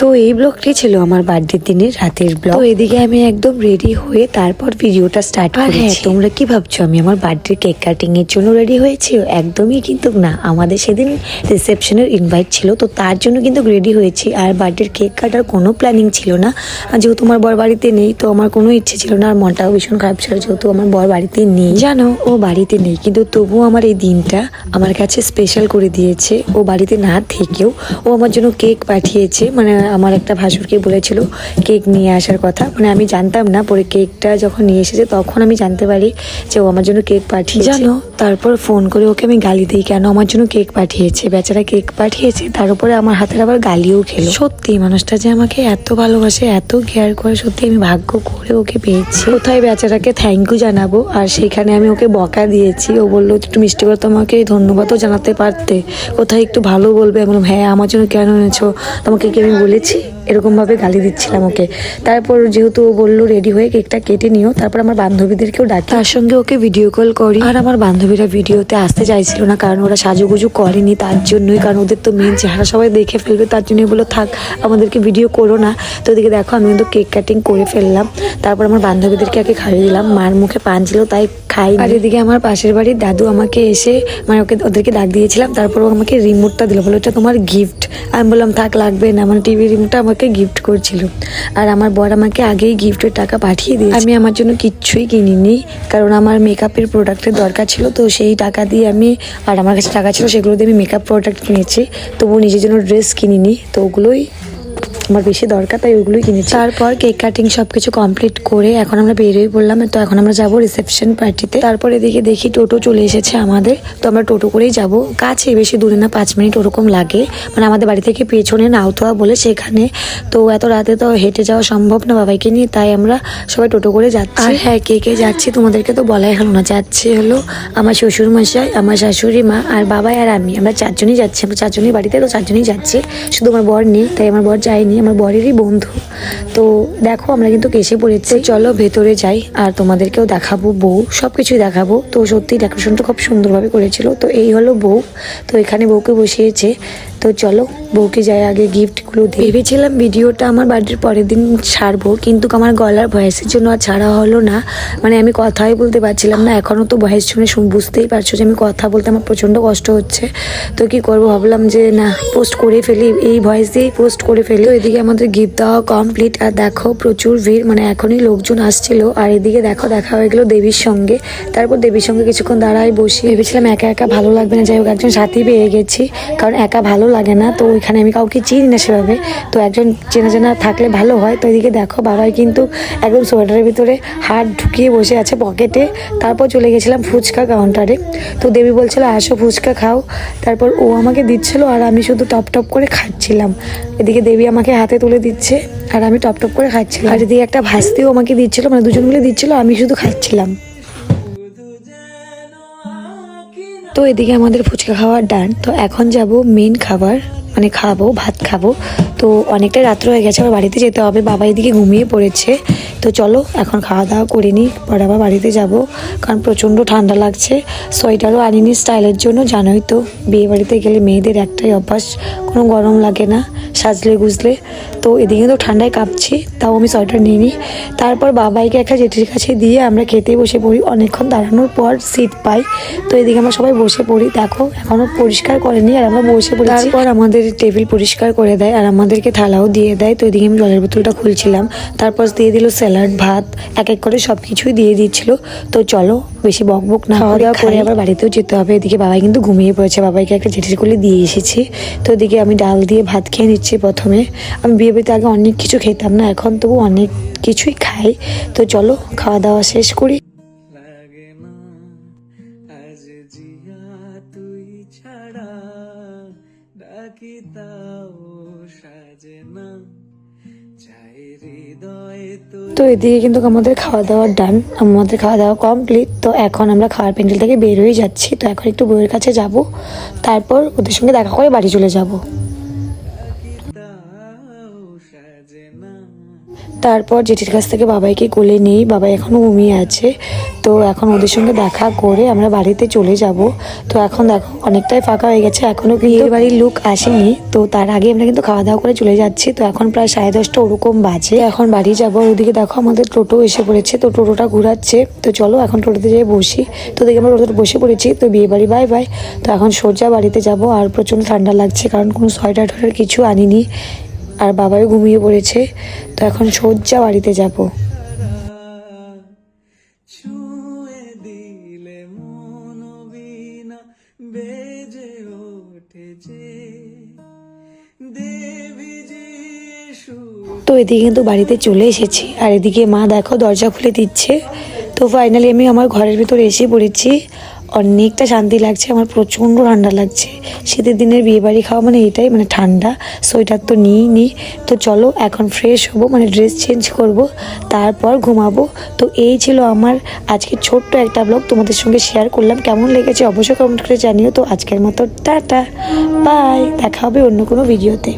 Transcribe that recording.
তো এই ব্লগটি ছিল আমার বার্থডে দিনের রাতের ব্লগ। তো এদিকে আমি একদম রেডি হয়ে তারপর ভিডিওটা স্টার্ট করেছি। হ্যাঁ, তোমরা কি ভাবছো আমি আমার বার্থডে কেক কাটিং এর জন্য রেডি হয়েছি? একদমই কিন্তু না, আমাদের সেদিন রিসেপশনের ইনভাইট ছিল, তো তার জন্য কিন্তু রেডি হয়েছি। আর বার্থডের কেক কাটার কোনো প্ল্যানিং ছিল না, যেহেতু আমার বর বাড়িতে নেই, তো আমার কোনো ইচ্ছে ছিল না। আর মনটাও ভীষণ খারাপ ছিল, যেহেতু আমার বর বাড়িতে নেই, জানো ও বাড়িতে নেই, কিন্তু তবুও আমার এই দিনটা আমার কাছে স্পেশাল করে দিয়েছে। ও বাড়িতে না থেকেও ও আমার জন্য কেক পাঠিয়েছে। মানে আমার একটা ভাসুরকে বলেছিল কেক নিয়ে আসার কথা, মানে আমি জানতাম না, পরে কেকটা যখন নিয়ে এসেছে তখন আমি জানতে পারি যে ও আমার জন্য কেক পাঠিয়েছে। জানো, তারপর ফোন করে ওকে আমি গালি দিই, কেন আমার জন্য কেক পাঠিয়েছে, বেচারা কেক পাঠিয়েছে, তার উপরে আমার হাতের আবার গালিও খেলো। সত্যি মানুষটা যে আমাকে এত ভালোবাসে, এত কেয়ার করে, সত্যি আমি ভাগ্য করে ওকে পেয়েছি। কোথায় বেচারাকে থ্যাংক ইউ জানাবো, আর সেখানে আমি ওকে বকা দিয়েছি। ও বললো একটু মিষ্টি করে তোমাকে ধন্যবাদও জানাতে পারতে, কোথায় একটু ভালো বলবে। আমি বললাম হ্যাঁ, আমার জন্য কেন এনেছো, তোমাকে কি আমি বলেছি? এরকম ভাবে গালি দিচ্ছিলাম ওকে। তারপর যেহেতু ও বললো রেডি হয়ে কেকটা কেটে নিও, তারপর আমার বান্ধবীদেরকেও ডাকি, তার সঙ্গে ওকে ভিডিও কল করি। আর আমার বান্ধবীরা ভিডিওতে আসতে চাইছিল না, কারণ ওরা সাজুগুজু করেনি, তার জন্যই, কারণ ওদের তো মেন চেহারা সবাই দেখে ফেলবে, তার জন্যই বললো থাক আমাদেরকে ভিডিও করো না। তো ওদিকে দেখো আমি কিন্তু কেক কাটিং করে ফেললাম। তারপর আমার বান্ধবীদেরকে আগে খাইয়ে দিলাম, মার মুখে পান ছিল তাই খাই। আর এদিকে আমার পাশের বাড়ির দাদু আমাকে এসে, মানে ওদেরকে ডাক দিয়েছিলাম, তারপর ও আমাকে রিমোটটা দিল, বলো এটা তোমার গিফট। আমি বললাম থাক লাগবে না, মানে টিভি রিমোটটা আমাকে গিফট করছিল। আর আমার বর আমাকে আগেই গিফটের টাকা পাঠিয়ে দিয়েছে। আমি আমার জন্য কিচ্ছুই কিনিনি, কারণ আমার মেকআপের প্রোডাক্টের দরকার ছিল, তো সেই টাকা দিয়ে আমি, আর আমার কাছে টাকা ছিল সেগুলো দিয়ে আমি মেকআপ প্রোডাক্ট কিনেছি। তবু নিজের জন্য ড্রেস কিনিনি, তো ওগুলোই আমার বেশি দরকার, তাই ওগুলোই কিনেছি। তারপর কেক কাটিং সবকিছু কমপ্লিট করে এখন আমরা বেরিয়ে পড়লাম। তো এখন আমরা যাবো রিসেপশন পার্টিতে। তারপর এদিকে দেখি টোটো চলে এসেছে আমাদের, তো আমরা টোটো করেই যাব। কাছে, বেশি দূরে না, 5 মিনিট ওরকম লাগে, মানে আমাদের বাড়ি থেকে পেছনে নাউতোয়া বলে সেখানে। তো এত রাতে তো হেঁটে যাওয়া সম্ভব না বাবাইকে নিয়ে, তাই আমরা সবাই টোটো করে যাচ্ছি। আর হ্যাঁ, কে কে যাচ্ছি তোমাদেরকে তো বলাই হলো না। যাচ্ছে হলো আমার শ্বশুর মশাই, আমার শাশুড়ি মা, আর বাবাই আর আমি, আমরা 4 জনই যাচ্ছি। আমরা 4 জনই বাড়িতে, তো 4 জনই যাচ্ছি, শুধু আমার বর নেই, তাই আমার বর যায়নি, আমার বরেরই বন্ধু। তো দেখো আমরা কিন্তু এসে পড়েছি, চলো ভেতরে যাই আর তোমাদেরকেও দেখাবো বউ, সবকিছুই দেখাবো। তো সত্যি ডেকোরেশনটা খুব সুন্দরভাবে করেছিল। তো এই হলো বউ, তো এখানে বউকে বসিয়েছে। তো চলো বউকে যাই আগে গিফটগুলো দিই। ভেবেছিলাম ভিডিওটা আমার বার্থডের পরের দিন ছাড়বো, কিন্তু আমার গলার ভয়েসের জন্য আর ছাড়া হলো না। মানে আমি কথাই বলতে পারছিলাম না, এখনও তো ভয়েস শুনে বুঝতেই পারছো যে আমি কথা বলতে আমার প্রচণ্ড কষ্ট হচ্ছে। তো কি করবো, ভাবলাম যে না, পোস্ট করে ফেলি, এই ভয়েস দিয়েই পোস্ট করে ফেলি। তো এদিকে আমাদের গিফট দেওয়া কমপ্লিট, আর দেখো প্রচুর ভিড়, মানে এখনই লোকজন আসছিল। আর এদিকে দেখো দেখা হয়ে গেলো দেবীর সঙ্গে। তারপর দেবীর সঙ্গে কিছুক্ষণ দাঁড়াই বসি, ভেবেছিলাম একা একা ভালো লাগবে না, যাই হোক একজন সাথী পেয়ে গেছি, কারণ একা ভালো লাগে না। তো ওইখানে আমি কাউকে চিনি না সেভাবে, তো একজন চেনা জানা থাকলে ভালো হয়। তো এদিকে দেখো বাবাই কিন্তু একদম সোয়েটারের ভিতরে হাত ঢুকিয়ে বসে আছে পকেটে। তারপর চলে গেছিলাম ফুচকা কাউন্টারে। তো দেবী বলছিল আসো ফুচকা খাও, তারপর ও আমাকে দিচ্ছিল আর আমি শুধু টপ টপ করে খাচ্ছিলাম। এদিকে দেবী আমাকে হাতে তুলে দিচ্ছে আর আমি টপ টপ করে খাচ্ছিলাম। আর এদিকে একটা ভাস্তিও আমাকে দিচ্ছিল, মানে দুজন মিলে দিচ্ছিল, আমি শুধু খাচ্ছিলাম। তো এদিকে আমাদের ফুচকা খাওয়ার ডান। তো এখন যাব মেন খাবার, মানে খাবো, ভাত খাবো। তো অনেকটা রাত্র হয়ে গেছে, আবার বাড়িতে যেতে হবে, বাবা এদিকে ঘুমিয়ে পড়েছে। তো চলো এখন খাওয়া দাওয়া করে নিই, পরে আবার বাড়িতে যাব, কারণ প্রচণ্ড ঠান্ডা লাগছে। সোয়েটারও আনিনি স্টাইলের জন্য, জানোই তো বিয়ে বাড়িতে গেলে মেয়েদের একটাই অভ্যাস, কোনো গরম লাগে না সাজলে গুজলে। তো এদিকে তো ঠান্ডায় কাঁপছি, তাও আমি সোয়েটার নিয়ে নিই। তারপর বাবাইকে একটা জেঠির কাছে দিয়ে আমরা খেতে বসে পড়ি। অনেকক্ষণ দাঁড়ানোর পর সিট পাই, তো এদিকে আমরা সবাই বসে পড়ি। দেখো এখনও পরিষ্কার করেনি আর আমরা বসে পড়ি। তারপর আমাদের টেবিল পরিষ্কার করে দেয় আর আমাদেরকে থালাও দিয়ে দেয়। তো এদিকে আমি জলের বোতলটা খুলছিলাম, তারপর দিয়ে দিল স্যালাড, ভাত, এক এক করে সব কিছুই দিয়ে দিচ্ছিল। তো চলো বেশি বকবক না খাওয়া দাওয়া করে আবার বাড়িতেও যেতে হবে। এদিকে বাবাই কিন্তু ঘুমিয়ে পড়েছে, বাবাইকে একটা জেঠির কোলে দিয়ে এসেছি। তো এদিকে আমি ডাল দিয়ে ভাত খেয়ে নিচ্ছি প্রথমে। আমি বিয়ে বাড়িতে আগে অনেক কিছু খেতাম না, এখন তবু অনেক কিছুই খাই। তো চলো খাওয়া দাওয়া শেষ করি। তো এদিকে কিন্তু আমাদের খাওয়া দাওয়া ডান, আমাদের খাওয়া দাওয়া কমপ্লিট। তো এখন আমরা খাওয়ার প্যান্ডেল থেকে বের হয়ে যাচ্ছি। তো এখন একটু বউয়ের কাছে যাব, তারপর ওদের সঙ্গে দেখা করে বাড়ি চলে যাব। তারপর জেঠির কাছ থেকে বাবাইকে কোলে নেই, বাবাই এখনও ঘুমিয়ে আছে। তো এখন ওদের সঙ্গে দেখা করে আমরা বাড়িতে চলে যাব। তো এখন দেখো অনেকটাই ফাঁকা হয়ে গেছে, এখনও বিয়ের বাড়ির লোক আসেনি। তো তার আগে আমরা কিন্তু খাওয়া দাওয়া করে চলে যাচ্ছি। তো এখন প্রায় 10:30 ওরকম বাজে, এখন বাড়ি যাবো। ওদিকে দেখো আমাদের টোটো এসে পড়েছে, তো টোটোটা ঘোরাচ্ছে। তো চলো এখন টোটোতে যেয়ে বসি। তো দেখি আমরা টোটোতে বসে পড়েছি। তো বিয়ে বাড়ি বাই বাই। তো এখন সোজা বাড়িতে যাব। আর প্রচণ্ড ঠান্ডা লাগছে, কারণ কোনো সোয়েটার টোয়েটার কিছু আনিনি, আর বাবাও ঘুমিয়ে পড়েছে। তো এখন সোজা বাড়িতে যাব। তো এদিকে কিন্তু বাড়িতে চলে এসেছি, আর এদিকে মা দেখো দরজা খুলে দিচ্ছে। তো ফাইনালি আমি আমার ঘরের ভিতরে এসে পড়েছি। অনেকটা শান্তি লাগছে, আমার প্রচণ্ড ঠান্ডা লাগছে। শীতের দিনের বিয়ে বাড়ি খাওয়া মানে এটাই, মানে ঠান্ডা। সোয়েটার তো নিই। তো চলো এখন ফ্রেশ হবো, মানে ড্রেস চেঞ্জ করব, তারপর ঘুমাবো। তো এই ছিল আমার আজকে ছোট্ট একটা ব্লগ, তোমাদের সঙ্গে শেয়ার করলাম। কেমন লেগেছে অবশ্যই কমেন্ট করে জানিও। তো আজকের মতো টাটা বাই, দেখা হবে অন্য কোনো ভিডিওতে।